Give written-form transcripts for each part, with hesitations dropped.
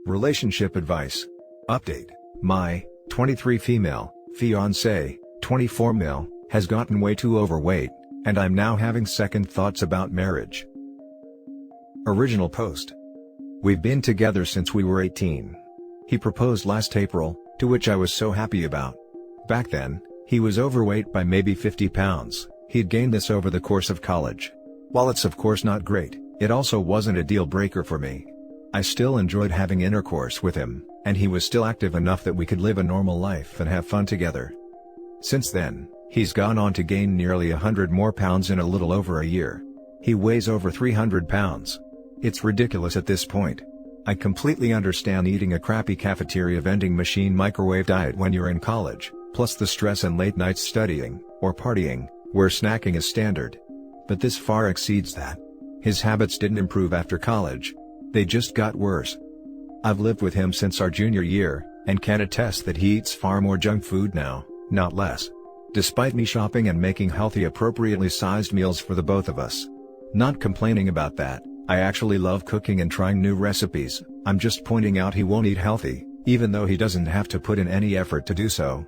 Relationship advice. Update. My 23 female fiancé, 24 male, has gotten way too overweight, and I'm now having second thoughts about marriage. Original post. We've been together since we were 18. He proposed last April, to which I was so happy about. Back then, he was overweight by maybe 50 pounds, he'd gained this over the course of college. While it's of course not great, it also wasn't a deal breaker for me. I still enjoyed having intercourse with him, and he was still active enough that we could live a normal life and have fun together. Since then, he's gone on to gain nearly 100 more pounds in a little over a year. He weighs over 300 pounds. It's ridiculous at this point. I completely understand eating a crappy cafeteria vending machine microwave diet when you're in college, plus the stress and late nights studying, or partying, where snacking is standard. But this far exceeds that. His habits didn't improve after college. They just got worse. I've lived with him since our junior year, and can attest that he eats far more junk food now, not less. Despite me shopping and making healthy appropriately sized meals for the both of us. Not complaining about that, I actually love cooking and trying new recipes. I'm just pointing out he won't eat healthy, even though he doesn't have to put in any effort to do so.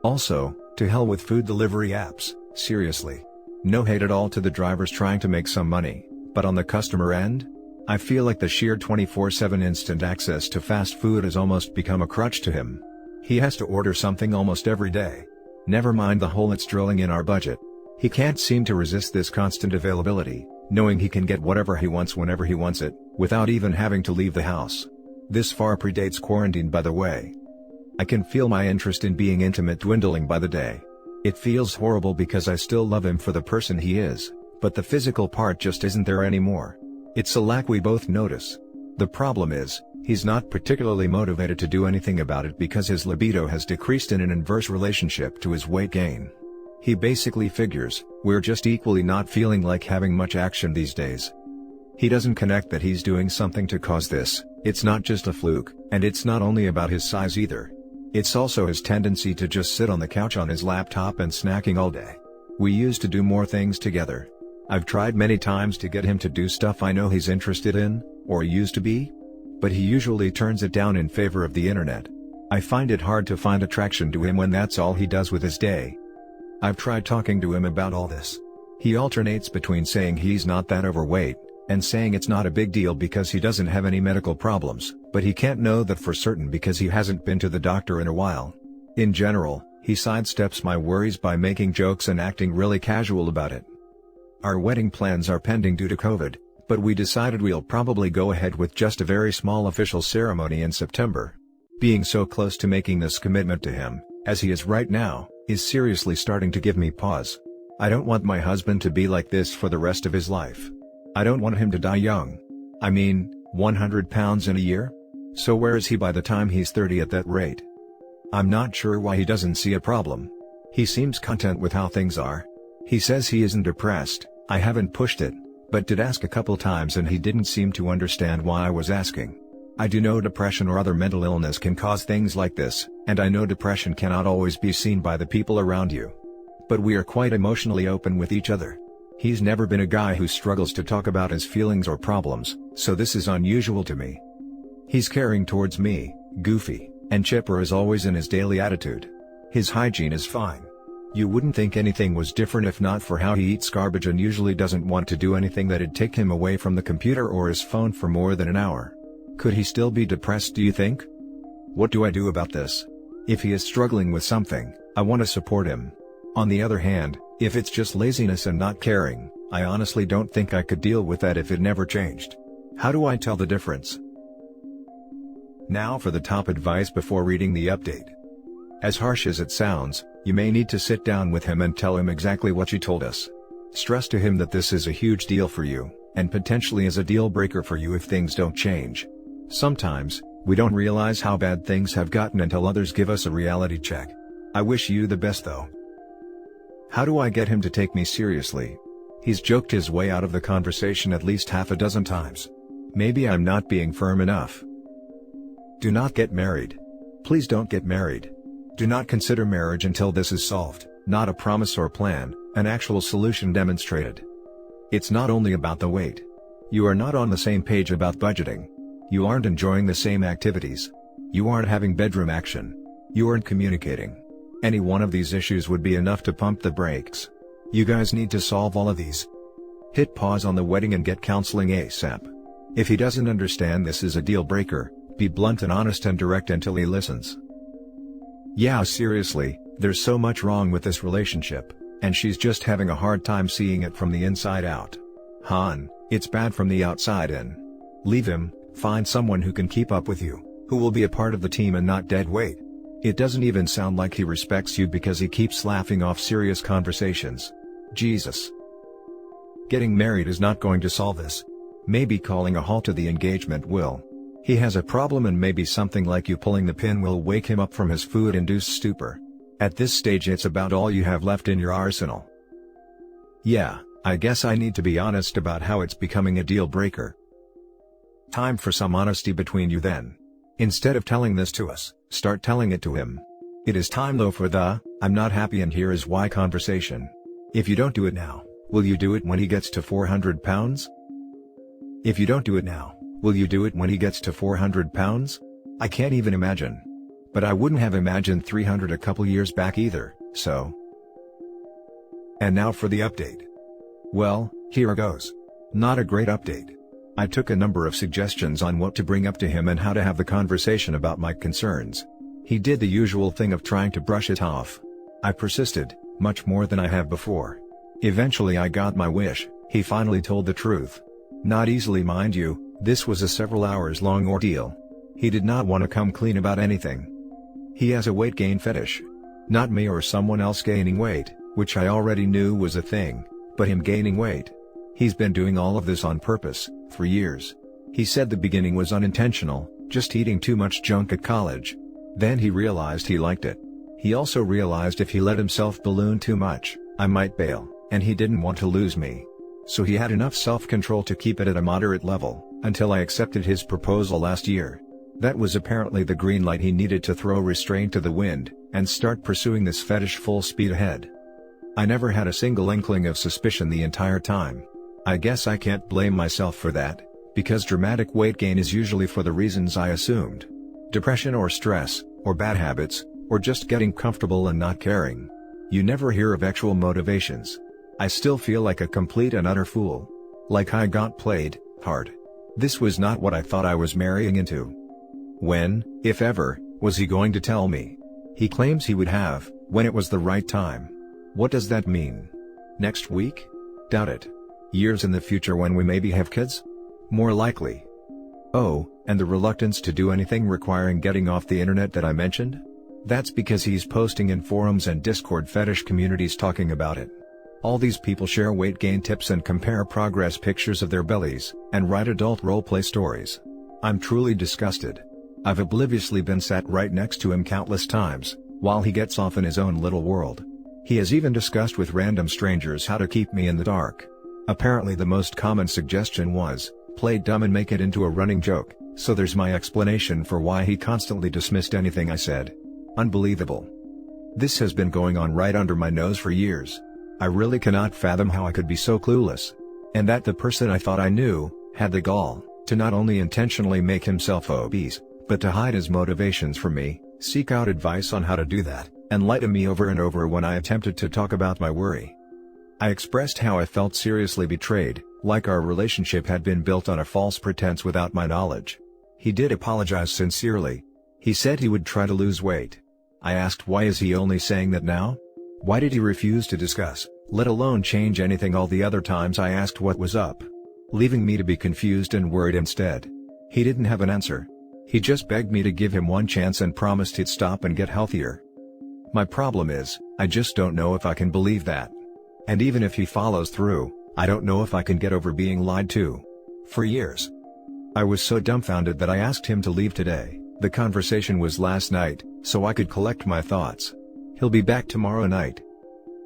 Also, to hell with food delivery apps, seriously. No hate at all to the drivers trying to make some money, but on the customer end? I feel like the sheer 24/7 instant access to fast food has almost become a crutch to him. He has to order something almost every day. Never mind the hole it's drilling in our budget. He can't seem to resist this constant availability, knowing he can get whatever he wants whenever he wants it, without even having to leave the house. This far predates quarantine, by the way. I can feel my interest in being intimate dwindling by the day. It feels horrible because I still love him for the person he is, but the physical part just isn't there anymore. It's a lack we both notice. The problem is, he's not particularly motivated to do anything about it because his libido has decreased in an inverse relationship to his weight gain. He basically figures, we're just equally not feeling like having much action these days. He doesn't connect that he's doing something to cause this. It's not just a fluke, and it's not only about his size either. It's also his tendency to just sit on the couch on his laptop and snacking all day. We used to do more things together. I've tried many times to get him to do stuff I know he's interested in, or used to be. But he usually turns it down in favor of the internet. I find it hard to find attraction to him when that's all he does with his day. I've tried talking to him about all this. He alternates between saying he's not that overweight, and saying it's not a big deal because he doesn't have any medical problems, but he can't know that for certain because he hasn't been to the doctor in a while. In general, he sidesteps my worries by making jokes and acting really casual about it. Our wedding plans are pending due to COVID, but we decided we'll probably go ahead with just a very small official ceremony in September. Being so close to making this commitment to him, as he is right now, is seriously starting to give me pause. I don't want my husband to be like this for the rest of his life. I don't want him to die young. I mean, 100 pounds in a year? So where is he by the time he's 30 at that rate? I'm not sure why he doesn't see a problem. He seems content with how things are. He says he isn't depressed. I haven't pushed it, but did ask a couple times and he didn't seem to understand why I was asking. I do know depression or other mental illness can cause things like this, and I know depression cannot always be seen by the people around you. But we are quite emotionally open with each other. He's never been a guy who struggles to talk about his feelings or problems, so this is unusual to me. He's caring towards me, goofy, and chipper as always in his daily attitude. His hygiene is fine. You wouldn't think anything was different if not for how he eats garbage and usually doesn't want to do anything that'd take him away from the computer or his phone for more than an hour. Could he still be depressed, do you think? What do I do about this? If he is struggling with something, I want to support him. On the other hand, if it's just laziness and not caring, I honestly don't think I could deal with that if it never changed. How do I tell the difference? Now for the top advice before reading the update. As harsh as it sounds, you may need to sit down with him and tell him exactly what you told us. Stress to him that this is a huge deal for you, and potentially is a deal breaker for you if things don't change. Sometimes, we don't realize how bad things have gotten until others give us a reality check. I wish you the best though. How do I get him to take me seriously? He's joked his way out of the conversation at least half a dozen times. Maybe I'm not being firm enough. Do not get married. Please don't get married. Do not consider marriage until this is solved, not a promise or plan, an actual solution demonstrated. It's not only about the weight. You are not on the same page about budgeting. You aren't enjoying the same activities. You aren't having bedroom action. You aren't communicating. Any one of these issues would be enough to pump the brakes. You guys need to solve all of these. Hit pause on the wedding and get counseling ASAP. If he doesn't understand this is a deal breaker, be blunt and honest and direct until he listens. Yeah, seriously, there's so much wrong with this relationship, and she's just having a hard time seeing it from the inside out. Hon, it's bad from the outside in. Leave him, find someone who can keep up with you, who will be a part of the team and not dead weight. It doesn't even sound like he respects you because he keeps laughing off serious conversations. Jesus. Getting married is not going to solve this. Maybe calling a halt to the engagement will. He has a problem and maybe something like you pulling the pin will wake him up from his food-induced stupor. At this stage it's about all you have left in your arsenal. Yeah, I guess I need to be honest about how it's becoming a deal breaker. Time for some honesty between you then. Instead of telling this to us, start telling it to him. It is time though for the, "I'm not happy and here is why" conversation. If you don't do it now, will you do it when he gets to 400 pounds? If you don't do it now, will you do it when he gets to 400 pounds? I can't even imagine. But I wouldn't have imagined 300 a couple years back either, so. And now for the update. Well, here goes. Not a great update. I took a number of suggestions on what to bring up to him and how to have the conversation about my concerns. He did the usual thing of trying to brush it off. I persisted, much more than I have before. Eventually I got my wish, he finally told the truth. Not easily, mind you, this was a several hours long ordeal. He did not want to come clean about anything. He has a weight gain fetish. Not me or someone else gaining weight, which I already knew was a thing, but him gaining weight. He's been doing all of this on purpose, for years. He said the beginning was unintentional, just eating too much junk at college. Then he realized he liked it. He also realized if he let himself balloon too much, I might bail, and he didn't want to lose me. So he had enough self-control to keep it at a moderate level, until I accepted his proposal last year. That was apparently the green light he needed to throw restraint to the wind, and start pursuing this fetish full speed ahead. I never had a single inkling of suspicion the entire time. I guess I can't blame myself for that, because dramatic weight gain is usually for the reasons I assumed. Depression or stress, or bad habits, or just getting comfortable and not caring. You never hear of actual motivations. I still feel like a complete and utter fool. Like I got played hard. This was not what I thought I was marrying into. When, if ever, was he going to tell me? He claims he would have, when it was the right time. What does that mean? Next week? Doubt it. Years in the future when we maybe have kids? More likely. Oh, and the reluctance to do anything requiring getting off the internet that I mentioned? That's because he's posting in forums and Discord fetish communities talking about it. All these people share weight gain tips and compare progress pictures of their bellies, and write adult roleplay stories. I'm truly disgusted. I've obliviously been sat right next to him countless times, while he gets off in his own little world. He has even discussed with random strangers how to keep me in the dark. Apparently the most common suggestion was, play dumb and make it into a running joke, so there's my explanation for why he constantly dismissed anything I said. Unbelievable. This has been going on right under my nose for years. I really cannot fathom how I could be so clueless. And that the person I thought I knew, had the gall, to not only intentionally make himself obese, but to hide his motivations from me, seek out advice on how to do that, and lie to me over and over when I attempted to talk about my worry. I expressed how I felt seriously betrayed, like our relationship had been built on a false pretense without my knowledge. He did apologize sincerely. He said he would try to lose weight. I asked why is he only saying that now? Why did he refuse to discuss, let alone change anything all the other times I asked what was up? Leaving me to be confused and worried instead. He didn't have an answer. He just begged me to give him one chance and promised he'd stop and get healthier. My problem is, I just don't know if I can believe that. And even if he follows through, I don't know if I can get over being lied to. For years. I was so dumbfounded that I asked him to leave today. The conversation was last night, so I could collect my thoughts. He'll be back tomorrow night.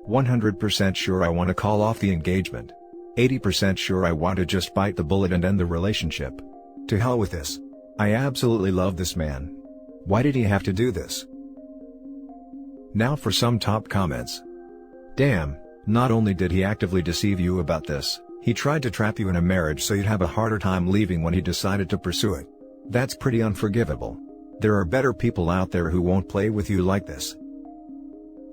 100% sure I want to call off the engagement. 80% sure I want to just bite the bullet and end the relationship. To hell with this. I absolutely love this man. Why did he have to do this? Now for some top comments. Damn, not only did he actively deceive you about this, he tried to trap you in a marriage so you'd have a harder time leaving when he decided to pursue it. That's pretty unforgivable. There are better people out there who won't play with you like this.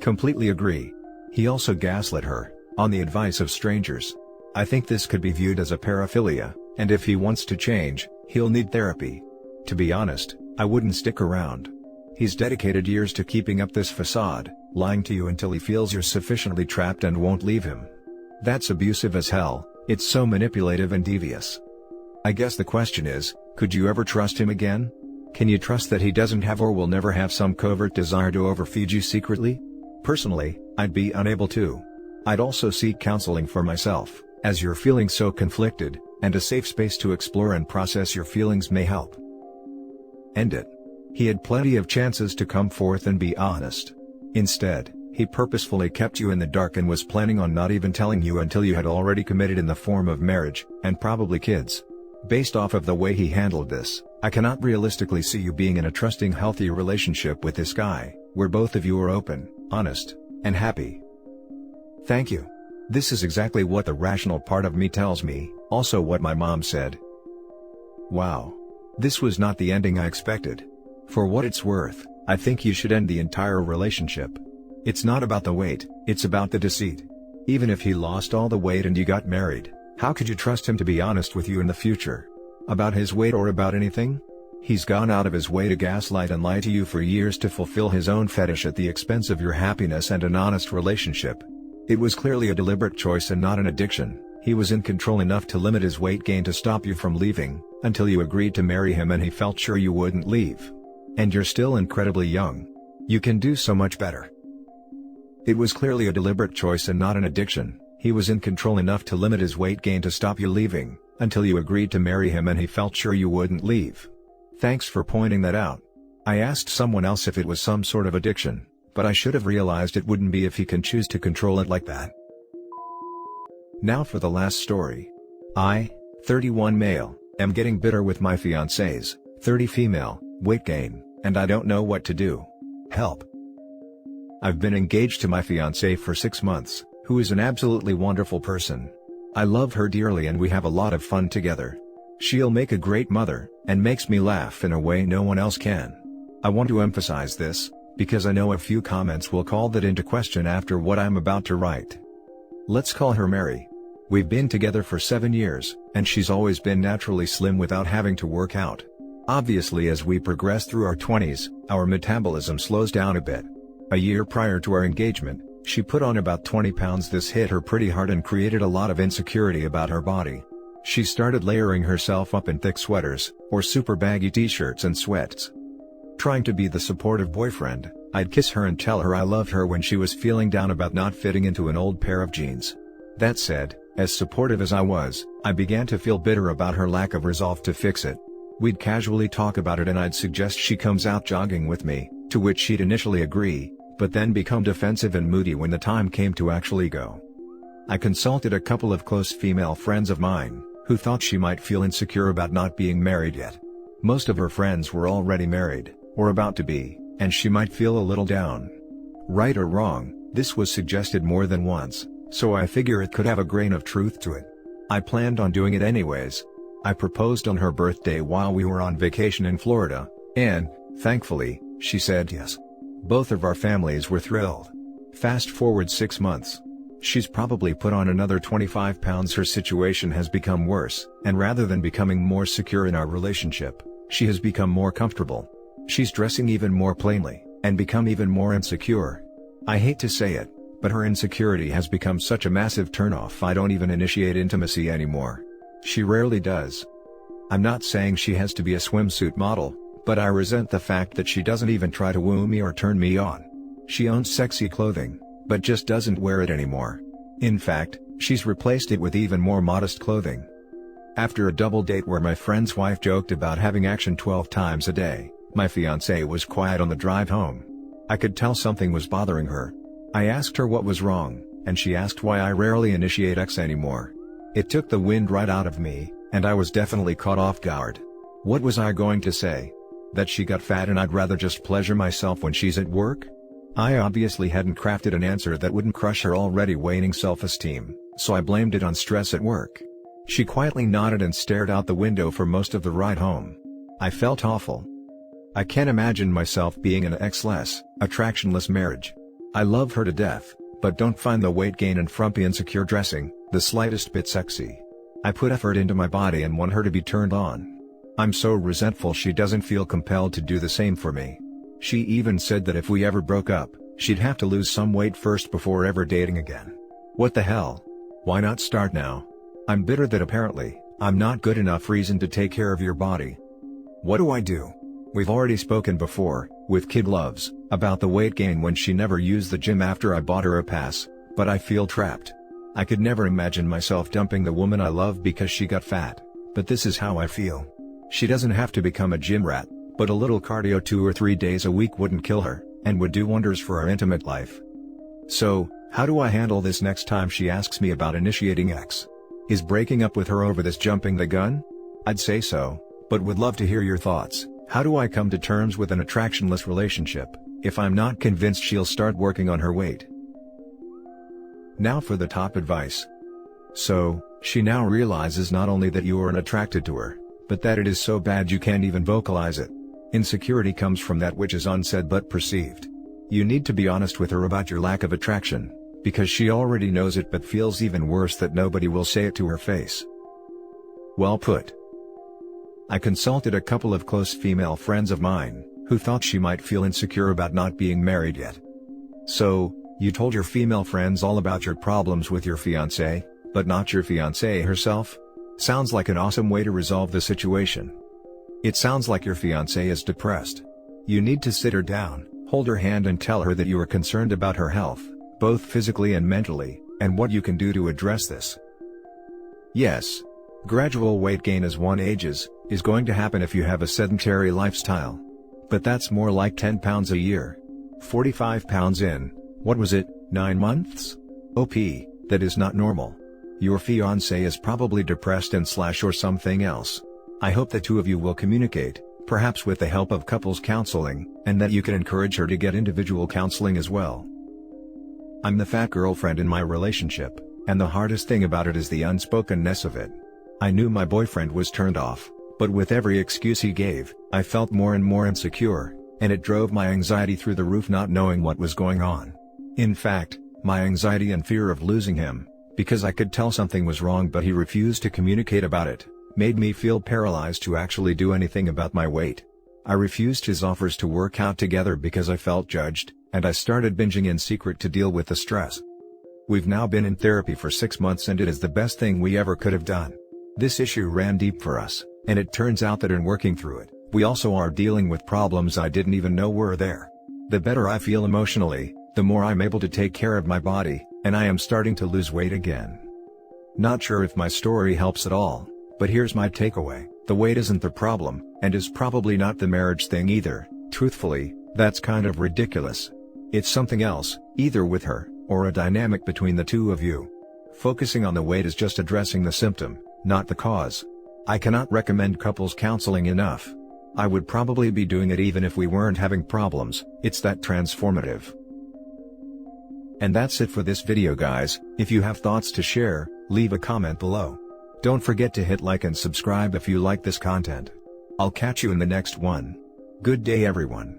Completely agree. He also gaslit her, on the advice of strangers. I think this could be viewed as a paraphilia, and if he wants to change, he'll need therapy. To be honest, I wouldn't stick around. He's dedicated years to keeping up this facade, lying to you until he feels you're sufficiently trapped and won't leave him. That's abusive as hell. It's so manipulative and devious. I guess the question is, could you ever trust him again? Can you trust that he doesn't have or will never have some covert desire to overfeed you secretly? Personally, I'd be unable to. I'd also seek counseling for myself, as you're feeling so conflicted, and a safe space to explore and process your feelings may help. End it. He had plenty of chances to come forth and be honest. Instead, he purposefully kept you in the dark and was planning on not even telling you until you had already committed in the form of marriage, and probably kids. Based off of the way he handled this, I cannot realistically see you being in a trusting, healthy relationship with this guy, where both of you are open, honest, and happy. Thank you. This is exactly what the rational part of me tells me, also what my mom said. Wow. This was not the ending I expected. For what it's worth, I think you should end the entire relationship. It's not about the weight, it's about the deceit. Even if he lost all the weight and you got married, how could you trust him to be honest with you in the future? About his weight or about anything? He's gone out of his way to gaslight and lie to you for years to fulfill his own fetish at the expense of your happiness and an honest relationship. It was clearly a deliberate choice and not an addiction. He was in control enough to limit his weight gain to stop you from leaving, until you agreed to marry him and he felt sure you wouldn't leave. And you're still incredibly young. You can do so much better. It was clearly a deliberate choice and not an addiction. He was in control enough to limit his weight gain to stop you leaving, until you agreed to marry him and he felt sure you wouldn't leave. Thanks for pointing that out. I asked someone else if it was some sort of addiction, but I should have realized it wouldn't be if he can choose to control it like that. Now for the last story. I, 31 male, am getting bitter with my fiancé's, 30 female, weight gain, and I don't know what to do. Help. I've been engaged to my fiancé for 6 months, who is an absolutely wonderful person. I love her dearly and we have a lot of fun together. She'll make a great mother, and makes me laugh in a way no one else can. I want to emphasize this, because I know a few comments will call that into question after what I'm about to write. Let's call her Mary. We've been together for 7 years, and she's always been naturally slim without having to work out. Obviously, as we progress through our 20s, our metabolism slows down a bit. A year prior to our engagement, she put on about 20 pounds. This hit her pretty hard and created a lot of insecurity about her body. She started layering herself up in thick sweaters, or super baggy t-shirts and sweats. Trying to be the supportive boyfriend, I'd kiss her and tell her I loved her when she was feeling down about not fitting into an old pair of jeans. That said, as supportive as I was, I began to feel bitter about her lack of resolve to fix it. We'd casually talk about it and I'd suggest she comes out jogging with me, to which she'd initially agree, but then become defensive and moody when the time came to actually go. I consulted a couple of close female friends of mine, who thought she might feel insecure about not being married yet. Most of her friends were already married, or about to be, and she might feel a little down. Right or wrong, this was suggested more than once, so I figure it could have a grain of truth to it. I planned on doing it anyways. I proposed on her birthday while we were on vacation in Florida, and, thankfully, she said yes. Both of our families were thrilled. Fast forward 6 months. She's probably put on another 25 pounds. Her situation has become worse, and rather than becoming more secure in our relationship, she has become more comfortable. She's dressing even more plainly, and become even more insecure. I hate to say it, but her insecurity has become such a massive turnoff I don't even initiate intimacy anymore. She rarely does. I'm not saying she has to be a swimsuit model, but I resent the fact that she doesn't even try to woo me or turn me on. She owns sexy clothing, but just doesn't wear it anymore. In fact, she's replaced it with even more modest clothing. After a double date where my friend's wife joked about having action 12 times a day, my fiancé was quiet on the drive home. I could tell something was bothering her. I asked her what was wrong, and she asked why I rarely initiate sex anymore. It took the wind right out of me, and I was definitely caught off guard. What was I going to say? That she got fat and I'd rather just pleasure myself when she's at work? I obviously hadn't crafted an answer that wouldn't crush her already waning self-esteem, so I blamed it on stress at work. She quietly nodded and stared out the window for most of the ride home. I felt awful. I can't imagine myself being in an ex-less, attractionless marriage. I love her to death, but don't find the weight gain and frumpy insecure dressing the slightest bit sexy. I put effort into my body and want her to be turned on. I'm so resentful she doesn't feel compelled to do the same for me. She even said that if we ever broke up, she'd have to lose some weight first before ever dating again. What the hell? Why not start now? I'm bitter that apparently, I'm not good enough reason to take care of your body. What do I do? We've already spoken before, with Kid Loves, about the weight gain when she never used the gym after I bought her a pass, but I feel trapped. I could never imagine myself dumping the woman I love because she got fat, but this is how I feel. She doesn't have to become a gym rat, but a little cardio 2 or 3 days a week wouldn't kill her, and would do wonders for our intimate life. So, how do I handle this next time she asks me about initiating X? Is breaking up with her over this jumping the gun? I'd say so, but would love to hear your thoughts. How do I come to terms with an attractionless relationship, if I'm not convinced she'll start working on her weight? Now for the top advice. So, she now realizes not only that you aren't attracted to her, but that it is so bad you can't even vocalize it. Insecurity comes from that which is unsaid but perceived. You need to be honest with her about your lack of attraction, because she already knows it but feels even worse that nobody will say it to her face. Well put. I consulted a couple of close female friends of mine, who thought she might feel insecure about not being married yet. So, you told your female friends all about your problems with your fiancé, but not your fiancée herself? Sounds like an awesome way to resolve the situation. It sounds like your fiancé is depressed. You need to sit her down, hold her hand and tell her that you are concerned about her health, both physically and mentally, and what you can do to address this. Yes. Gradual weight gain as one ages, is going to happen if you have a sedentary lifestyle. But that's more like 10 pounds a year. 45 pounds in, what was it, 9 months? OP, that is not normal. Your fiancé is probably depressed and / or something else. I hope the two of you will communicate, perhaps with the help of couples counseling, and that you can encourage her to get individual counseling as well. I'm the fat girlfriend in my relationship, and the hardest thing about it is the unspokenness of it. I knew my boyfriend was turned off, but with every excuse he gave, I felt more and more insecure, and it drove my anxiety through the roof not knowing what was going on. In fact, my anxiety and fear of losing him, because I could tell something was wrong but he refused to communicate about it, made me feel paralyzed to actually do anything about my weight. I refused his offers to work out together because I felt judged, and I started binging in secret to deal with the stress. We've now been in therapy for 6 months and it is the best thing we ever could have done. This issue ran deep for us, and it turns out that in working through it, we also are dealing with problems I didn't even know were there. The better I feel emotionally, the more I'm able to take care of my body, and I am starting to lose weight again. Not sure if my story helps at all, but here's my takeaway: the weight isn't the problem, and is probably not the marriage thing either. Truthfully, that's kind of ridiculous. It's something else, either with her, or a dynamic between the two of you. Focusing on the weight is just addressing the symptom, not the cause. I cannot recommend couples counseling enough. I would probably be doing it even if we weren't having problems, it's that transformative. And that's it for this video guys. If you have thoughts to share, leave a comment below. Don't forget to hit like and subscribe if you like this content. I'll catch you in the next one. Good day everyone.